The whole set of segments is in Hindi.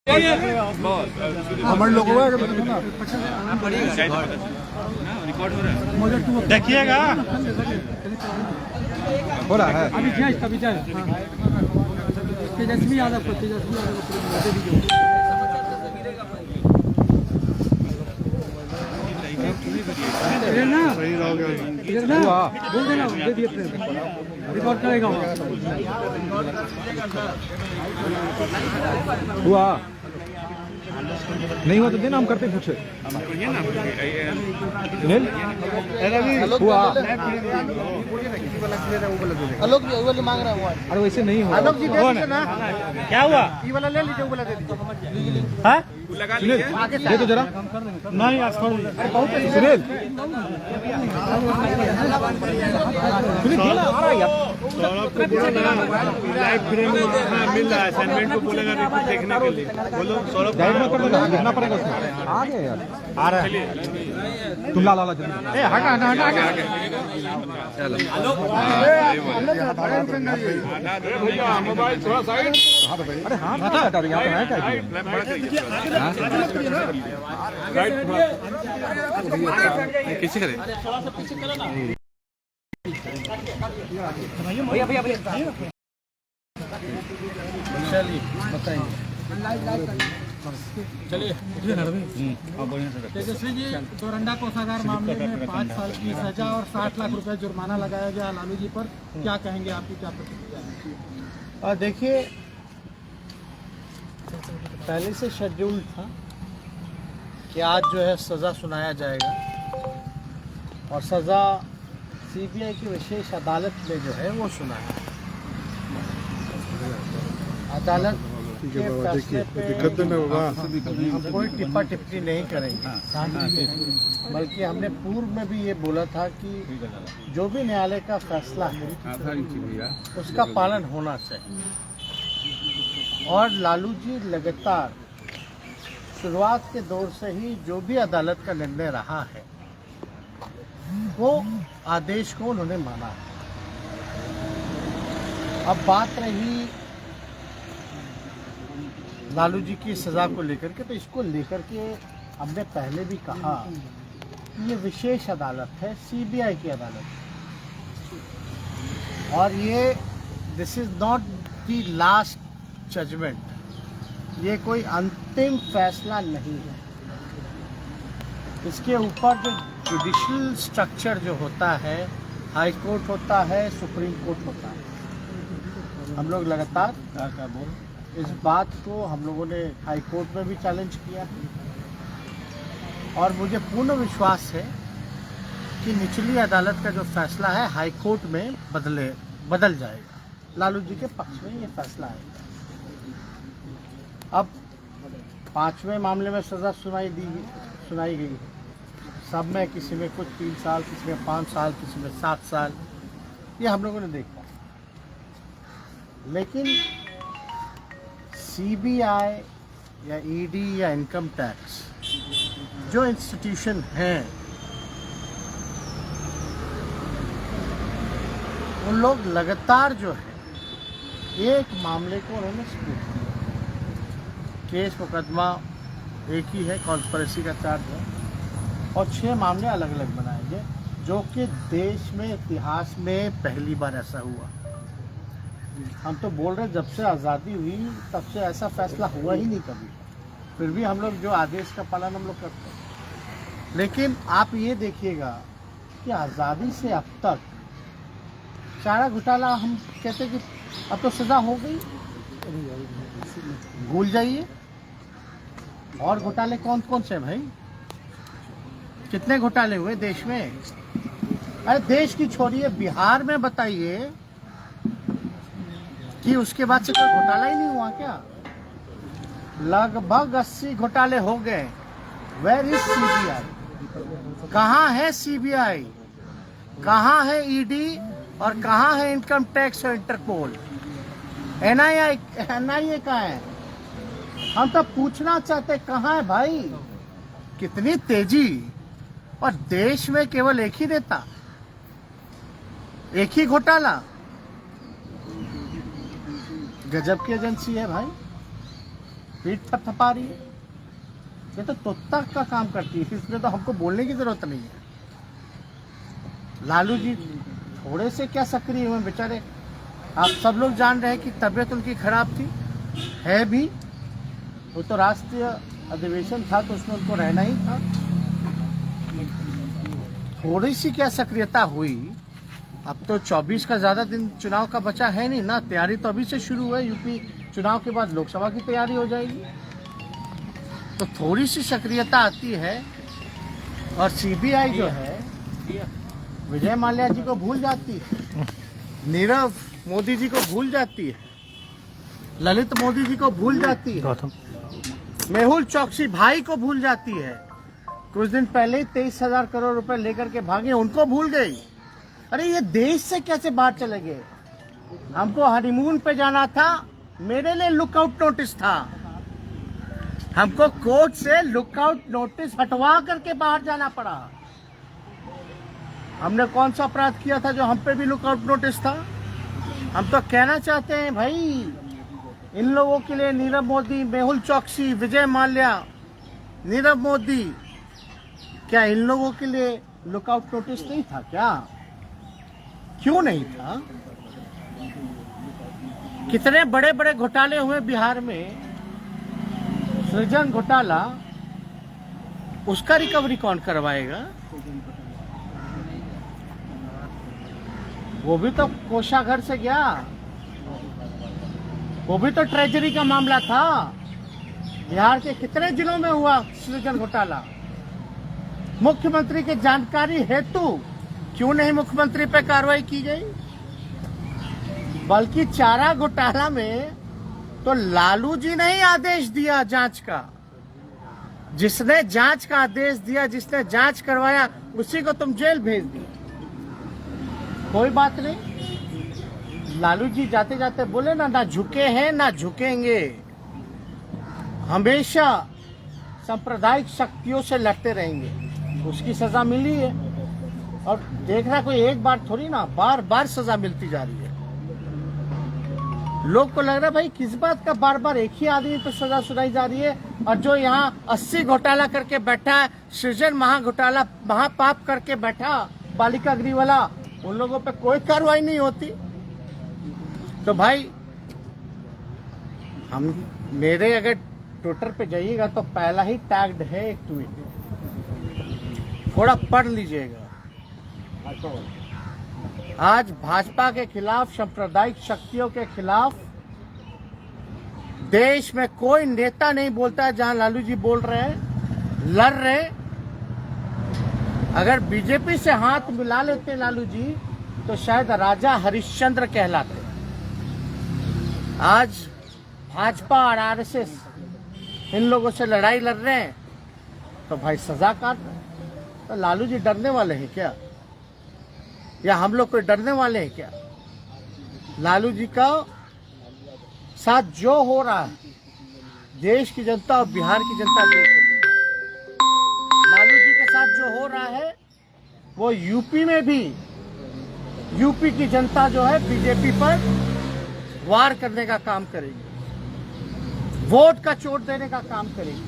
हमारे लोगों का देखिएगा हो रहा है। अभी जय तेजस्वी यादव को दे दीजिए। इधर ना बोल देना, दे दिए रिकॉर्ड करेगा हुआ नहीं हुआ तो देना, हम करते कुछ हुआ। आलोक जी वो मांग रहा हूँ। अरे वैसे नहीं हुआ। आलोक जी दे दीजिए ना। क्या हुआ? ये वाला ले लीजिए, वो वाला दे दीजिए। हाँ? सुनील दे तो जरा। नहीं आज छोड़ दीजिए। सुनील सुनील आ रहा है यार। लाइव फ्रेम मिल रहा है, असाइनमेंट को बोलेगा रिपोर्ट देखने के लिए। बोलो सौरभ डायरेक्ट मत कर देना, लिखना पड़ेगा उसमें। आ गया यार, आ रहा है। तुम ला जल्दी। ए हटा हटा हटा हटा। मोबाइल थोड़ा साइड। अरे हाँ हटा दे, यहाँ पे है क्या? किसी का तेजस्वी जी, डोरंडा कोषागार मामले में 5 साल की सजा और 60 लाख रुपए जुर्माना लगाया गया लालू जी पर, क्या कहेंगे, आपकी क्या प्रतिक्रिया है? देखिए, पहले से शेड्यूल था कि आज जो है सज़ा सुनाया जाएगा और सज़ा सीबीआई की विशेष अदालत में जो है वो सुनाया। अदालत के फैसले पे हम कोई टिप्पा टिप्पणी नहीं करेंगे, बल्कि हमने पूर्व में भी ये बोला था कि जो भी न्यायालय का फैसला है उसका पालन होना चाहिए। और लालू जी लगातार शुरुआत के दौर से ही जो भी अदालत का निर्णय रहा है वो आदेश को उन्होंने माना है। अब बात रही लालू जी की सज़ा को लेकर के, तो इसको लेकर के हमने पहले भी कहा ये विशेष अदालत है, सीबीआई की अदालत है, और ये this is not the last judgement, ये कोई अंतिम फैसला नहीं है। इसके ऊपर जो जुडिशल स्ट्रक्चर जो होता है, हाई कोर्ट होता है, सुप्रीम कोर्ट होता है, हम लोग लगातार इस बात को हम लोगों ने हाई कोर्ट में भी चैलेंज किया है और मुझे पूर्ण विश्वास है कि निचली अदालत का जो फैसला है हाई कोर्ट में बदल जाएगा। लालू जी के पक्ष में ये फैसला आएगा। अब 5वें मामले में सज़ा सुनाई गई है। सब में किसी में कुछ 3 साल, किसी में 5 साल, किसी में 7 साल, ये हम लोगों ने देखा। लेकिन सीबीआई या ईडी या इनकम टैक्स जो इंस्टीट्यूशन हैं, उन लोग लगातार जो है एक मामले को उन्होंने स्प्लिट किया। केस मुकदमा एक ही है, कॉन्स्पिरेसी का चार्ज है, और 6 मामले अलग अलग बनाए गए, जो कि देश में इतिहास में पहली बार ऐसा हुआ। हम तो बोल रहे जब से आज़ादी हुई तब से ऐसा फैसला हुआ ही नहीं कभी, फिर भी हम लोग जो आदेश का पालन हम लोग करते हैं। लेकिन आप ये देखिएगा कि आज़ादी से अब तक चारा घोटाला, हम कहते हैं कि अब तो सज़ा हो गई, भूल जाइए। और घोटाले कौन कौन से भाई, कितने घोटाले हुए देश में? अरे देश की छोड़िए, बिहार में बताइए कि उसके बाद से कोई घोटाला ही नहीं हुआ क्या? लगभग 80 घोटाले हो गए। Where is CBI? कहाँ है सीबीआई? कहाँ है ईडी और कहाँ है इनकम टैक्स और इंटरपोल? एनआईए कहाँ है? हम तो पूछना चाहते कहाँ है भाई? कितनी तेजी! और देश में केवल एक ही नेता, एक ही घोटाला। गजब की एजेंसी है भाई। पीठ थपथपा रही है। ये तो तोता का काम करती है, इसमें तो हमको बोलने की जरूरत नहीं है। लालू जी थोड़े से क्या सक्रिय हुए बेचारे, आप सब लोग जान रहे हैं कि तबीयत उनकी खराब थी, है भी। वो तो राष्ट्रीय अधिवेशन था तो उसमें उनको रहना ही था। थोड़ी सी क्या सक्रियता हुई। अब तो 24 का ज्यादा दिन चुनाव का बचा है नहीं ना, तैयारी तो अभी से शुरू है। यूपी चुनाव के बाद लोकसभा की तैयारी हो जाएगी, तो थोड़ी सी सक्रियता आती है। और सीबीआई जो है विजय माल्या जी को भूल जाती है, नीरव मोदी जी को भूल जाती है, ललित मोदी जी को भूल जाती है, मेहुल चौकसी भाई को भूल जाती है। कुछ दिन पहले ही 23,000 करोड़ रुपए लेकर के भागे, उनको भूल गई। अरे ये देश से कैसे बाहर चले गए? हमको हनीमून पे जाना था, मेरे लिए लुकआउट नोटिस था। हमको कोर्ट से लुकआउट नोटिस हटवा करके बाहर जाना पड़ा। हमने कौन सा अपराध किया था जो हम पे भी लुकआउट नोटिस था? हम तो कहना चाहते हैं भाई, इन लोगों के लिए नीरव मोदी, मेहुल चौकसी, विजय माल्या, नीरव मोदी, क्या इन लोगों के लिए लुकआउट नोटिस नहीं था क्या? क्यों नहीं था? कितने बड़े बड़े घोटाले हुए बिहार में। सृजन घोटाला, उसका रिकवरी कौन करवाएगा? वो भी तो कोषागार से गया, वो भी तो ट्रेजरी का मामला था। बिहार के कितने जिलों में हुआ सृजन घोटाला? मुख्यमंत्री की जानकारी हेतु क्यों नहीं मुख्यमंत्री पे कार्रवाई की गई? बल्कि चारा घोटाला में तो लालू जी ने ही आदेश दिया जांच का। जिसने जांच का आदेश दिया, जिसने जांच करवाया, उसी को तुम जेल भेज दिया। कोई बात नहीं, लालू जी जाते जाते बोले ना झुके हैं ना झुकेंगे, हमेशा सांप्रदायिक शक्तियों से लड़ते रहेंगे। उसकी सजा मिली है, और देखना कोई एक बार थोड़ी ना, बार बार सजा मिलती जा रही है। लोग को लग रहा है भाई किस बात का बार बार एक ही आदमी पे सजा सुनाई जा रही है, और जो यहाँ 80 घोटाला करके बैठा है, सृजन महाघोटाला महापाप करके बैठा बालिका गृह वाला, उन लोगों पे कोई कार्रवाई नहीं होती। तो भाई हम, मेरे अगर ट्विटर पे जाइएगा तो पहला ही टैग्ड है एक ट्वीट, थोड़ा पढ़ लीजिएगा। आज भाजपा के खिलाफ, सांप्रदायिक शक्तियों के खिलाफ देश में कोई नेता नहीं बोलता है जहां लालू जी बोल रहे हैं, लड़ रहे। अगर बीजेपी से हाथ मिला लेते लालू जी तो शायद राजा हरिश्चंद्र कहलाते। आज भाजपा और आरएसएस इन लोगों से लड़ाई लड़ रहे हैं तो भाई सजा काट रहे हैं। तो लालू जी डरने वाले हैं क्या, या हम लोग कोई डरने वाले हैं क्या? लालू जी का साथ जो हो रहा है, देश की जनता और बिहार की जनता देख रही है। लालू जी के साथ जो हो रहा है वो यूपी में भी, यूपी की जनता जो है बीजेपी पर वार करने का काम करेगी, वोट का चोट देने का काम करेगी।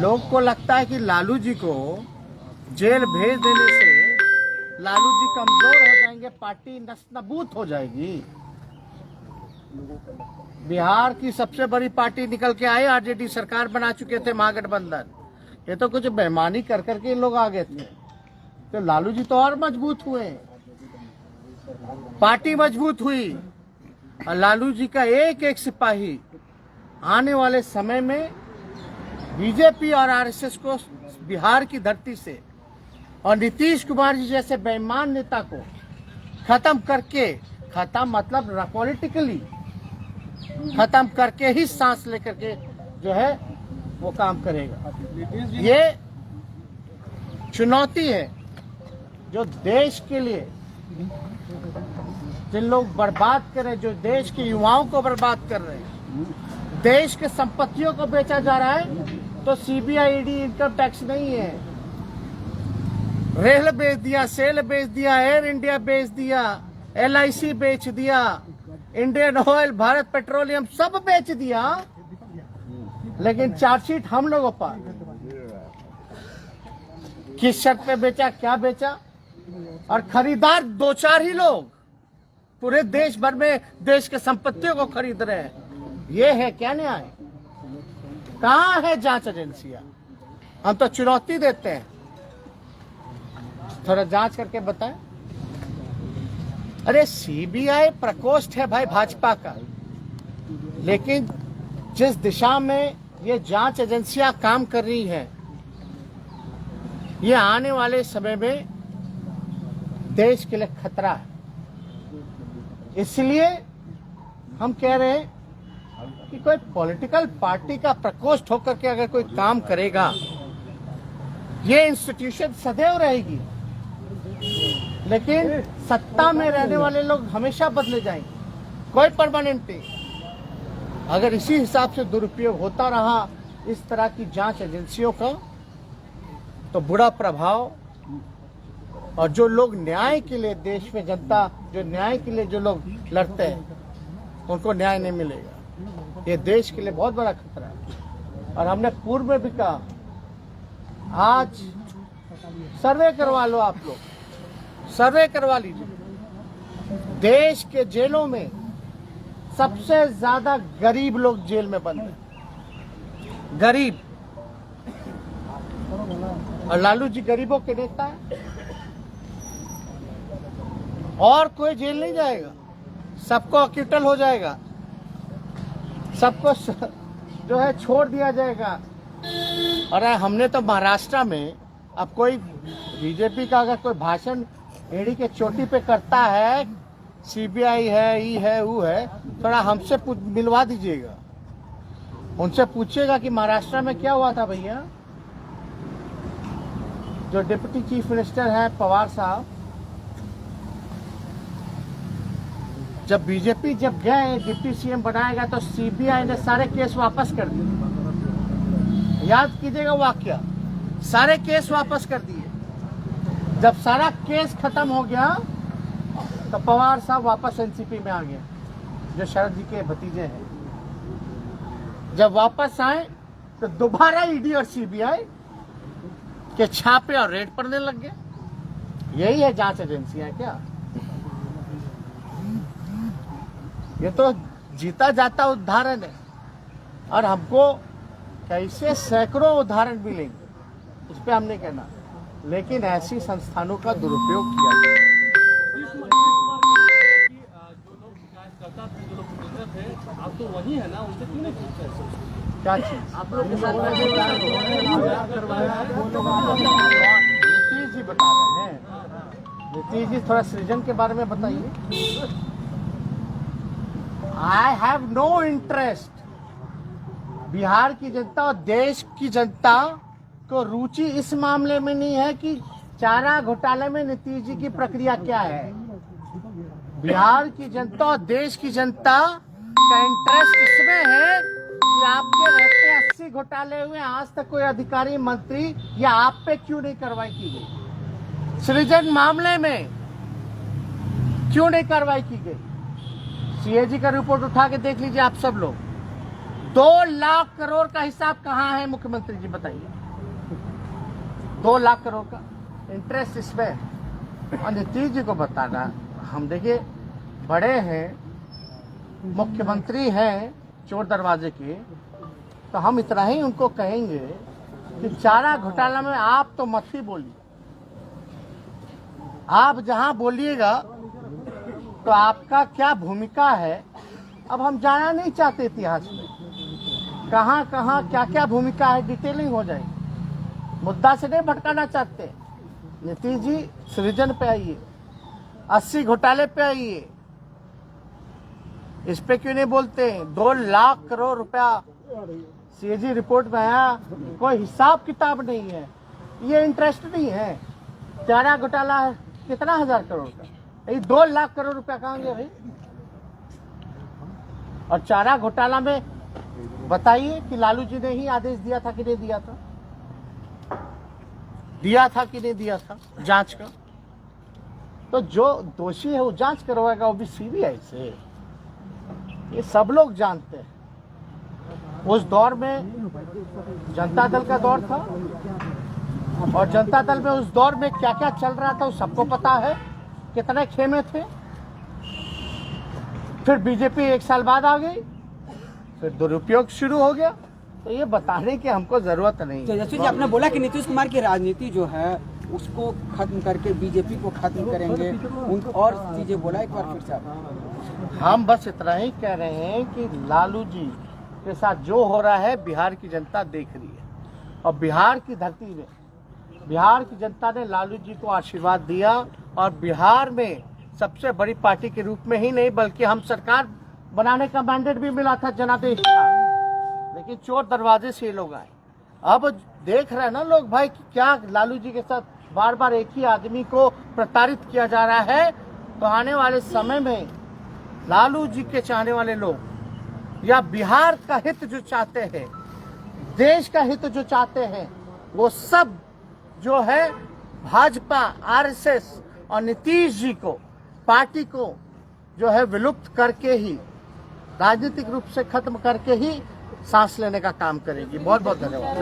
लोग को लगता है कि लालू जी को जेल भेज देने से लालू जी कमजोर हो जाएंगे, पार्टी नस्तानाबूद हो जाएगी। बिहार की सबसे बड़ी पार्टी निकल के आए, आरजेडी सरकार बना चुके थे महागठबंधन। ये तो कुछ बेईमानी कर करके इन लोग आ गए थे, तो लालू जी तो और मजबूत हुए, पार्टी मजबूत हुई। और लालू जी का एक एक सिपाही आने वाले समय में बीजेपी और आरएसएस को बिहार की धरती से, और नीतीश कुमार जी जैसे बेईमान नेता को खत्म करके, खत्म मतलब पॉलिटिकली खत्म करके ही सांस लेकर के जो है वो काम करेगा। ये चुनौती है जो देश के लिए, जिन लोग बर्बाद कर रहे हैं, जो देश के युवाओं को बर्बाद कर रहे हैं, देश के संपत्तियों को बेचा जा रहा है। तो सीबीआई, ईडी, इनकम टैक्स नहीं है। रेल बेच दिया, सेल बेच दिया, एयर इंडिया बेच दिया, LIC बेच दिया, इंडियन ऑयल, भारत पेट्रोलियम सब बेच दिया। लेकिन चार्जशीट हम लोगों पर किस शर्त पे बेचा, क्या बेचा, और खरीदार 2-4 ही लोग पूरे देश भर में देश के संपत्तियों को खरीद रहे हैं। ये है क्या न्याय? कहाँ है जांच एजेंसियां? हम तो चुनौती देते हैं, थोड़ा जांच करके बताएं। अरे सीबीआई प्रकोष्ठ है भाई भाजपा का, लेकिन जिस दिशा में ये जांच एजेंसियां काम कर रही हैं, ये आने वाले समय में देश के लिए खतरा है। इसलिए हम कह रहे हैं कि कोई पॉलिटिकल पार्टी का प्रकोष्ठ होकर के अगर कोई काम करेगा, ये इंस्टीट्यूशन सदैव रहेगी, लेकिन सत्ता में रहने वाले लोग हमेशा बदले जाएंगे, कोई परमानेंट नहीं। अगर इसी हिसाब से दुरुपयोग होता रहा इस तरह की जांच एजेंसियों का, तो बुरा प्रभाव, और जो लोग न्याय के लिए देश में जनता, जो न्याय के लिए जो लोग लड़ते हैं, उनको न्याय नहीं मिलेगा। ये देश के लिए बहुत बड़ा खतरा है। और हमने पूर्व में भी कहा, आज सर्वे करवा लो, आप लोग सर्वे करवा लीजिए। देश के जेलों में सबसे ज्यादा गरीब लोग जेल में बंद हैं, गरीब। और लालू जी गरीबों के नेता है, और कोई जेल नहीं जाएगा, सबको अक्यूटल हो जाएगा, सबको जो है छोड़ दिया जाएगा। और हमने तो महाराष्ट्र में, अब कोई बीजेपी का अगर कोई भाषण एड़ी के चोटी पे करता है, सीबीआई है, ई है, वो है, थोड़ा हमसे मिलवा दीजिएगा, उनसे पूछिएगा कि महाराष्ट्र में क्या हुआ था भैया। जो डिप्टी चीफ मिनिस्टर है पवार साहब, जब बीजेपी जब गए डिप्टी सीएम बनाएगा, तो सीबीआई ने सारे केस वापस कर दिए। याद कीजिएगा वाकया, सारे केस वापस कर दिए। जब सारा केस खत्म हो गया, तो पवार साहब वापस एनसीपी में आ गए, जो शरद जी के भतीजे हैं। जब वापस आए, तो दोबारा ईडी और सीबीआई के छापे और रेड पड़ने लग गए। यही है जांच एजेंसियां क्या? ये तो जीता जाता उदाहरण है, और हमको कैसे सैकड़ों उदाहरण मिलेंगे, उस पर हम नहीं कहना, लेकिन ऐसी संस्थानों का दुरुपयोग किया जाए। आप तो वही है ना, उनसे क्यों नहीं पूछते? क्या चीज? आप लोग के साथ नीतीश जी बता रहे हैं। नीतीश जी थोड़ा सृजन के बारे में बताइए। I have no interest. Bihar की जनता और देश की जनता को रुचि इस मामले में नहीं है कि चारा घोटाले में नीतीश जी की प्रक्रिया क्या है। बिहार की जनता और देश की जनता का इंटरेस्ट इसमें है कि आपके रहते 80 घोटाले हुए, आज तक कोई अधिकारी मंत्री या आप पे क्यों नहीं कार्रवाई की गई? सृजन मामले में क्यों नहीं कार्रवाई की गई? सीएजी का रिपोर्ट उठा के देख लीजिए आप सब लोग। 2 लाख करोड़ का हिसाब कहाँ है मुख्यमंत्री जी बताइए? 2 लाख करोड़ का इंटरेस्ट इसमें। और नीतीश जी को बताना, हम देखिए बड़े हैं, मुख्यमंत्री हैं चोर दरवाजे के, तो हम इतना ही उनको कहेंगे कि चारा घोटाला में आप तो मत ही बोलिए। आप जहां बोलिएगा तो आपका क्या भूमिका है, अब हम जानना नहीं चाहते इतिहास में कहां कहां क्या क्या भूमिका है, डिटेलिंग हो जाएगी। मुद्दा से नहीं भटकाना चाहते। नीतीश जी सृजन पे आइए, 80 घोटाले पे आइए, इस पे क्यों नहीं बोलते? 2 लाख करोड़ रुपया सीएजी रिपोर्ट में आया, कोई हिसाब किताब नहीं है, ये इंटरेस्ट नहीं है। चारा घोटाला है कितना हजार करोड़ का, ये 2 लाख करोड़ रुपया कहाँ गए भाई? और चारा घोटाला में बताइए कि लालू जी ने ही आदेश दिया था कि नहीं दिया था? दिया था कि नहीं दिया था जांच का? तो जो दोषी है वो जांच करवाएगा, वो भी सीबीआई से। ये सब लोग जानते हैं। उस दौर में जनता दल का दौर था और जनता दल में उस दौर में क्या क्या चल रहा था वो सबको पता है, कितने खेमे थे। फिर बीजेपी 1 साल बाद आ गई, फिर दुरुपयोग शुरू हो गया। तो ये बताने की हमको जरूरत नहीं। तेजस्वी जी, आपने बोला कि नीतीश कुमार की राजनीति जो है उसको खत्म करके बीजेपी को खत्म करेंगे, और चीजें बोला एक बार फिर से आप। हम बस इतना ही कह रहे हैं कि लालू जी के साथ जो हो रहा है बिहार की जनता देख रही है, और बिहार की धरती में बिहार की जनता ने लालू जी को आशीर्वाद दिया, और बिहार में सबसे बड़ी पार्टी के रूप में ही नहीं बल्कि हम सरकार बनाने का मैंडेट भी मिला था जनादेश का, लेकिन चोर दरवाजे से ये लोग आए। अब देख रहे हैं ना लोग भाई कि क्या लालू जी के साथ बार बार एक ही आदमी को प्रताड़ित किया जा रहा है। तो आने वाले समय में लालू जी के चाहने वाले लोग या बिहार का हित जो चाहते हैं, देश का हित जो चाहते हैं, वो सब जो है भाजपा, आरएसएस और नीतीश जी को, पार्टी को जो है विलुप्त करके ही, राजनीतिक रूप से खत्म करके ही सांस लेने का काम करेगी। बहुत बहुत धन्यवाद।